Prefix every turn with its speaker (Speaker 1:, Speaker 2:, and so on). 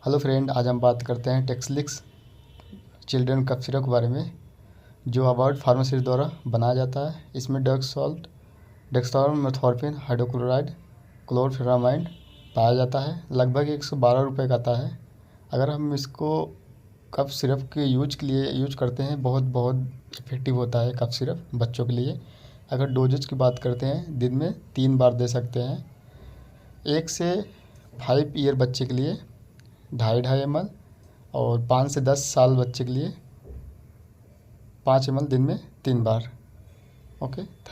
Speaker 1: Hello friend, आज हम बात करते हैं टेक्सलिक्स चिल्ड्रन कफ सिरप के बारे में, जो अबाउट फार्मासी द्वारा बनाया जाता है। इसमें डेक्सामेथासोन हाइड्रोक्लोराइड क्लोरफेनामाइड पाया जाता है। लगभग 112 रुपये का आता है। अगर हम इसको कफ सिरप के यूज के लिए यूज करते हैं, बहुत इफ़ेक्टिव होता है कफ सिरप बच्चों के लिए। अगर डोजेज की बात करते हैं, दिन में 3 बार दे सकते हैं। 1 से 5 ईयर बच्चे के लिए 2.5 ml और 5 से 10 साल बच्चे के लिए 5 ml दिन में 3 बार। Okay, thank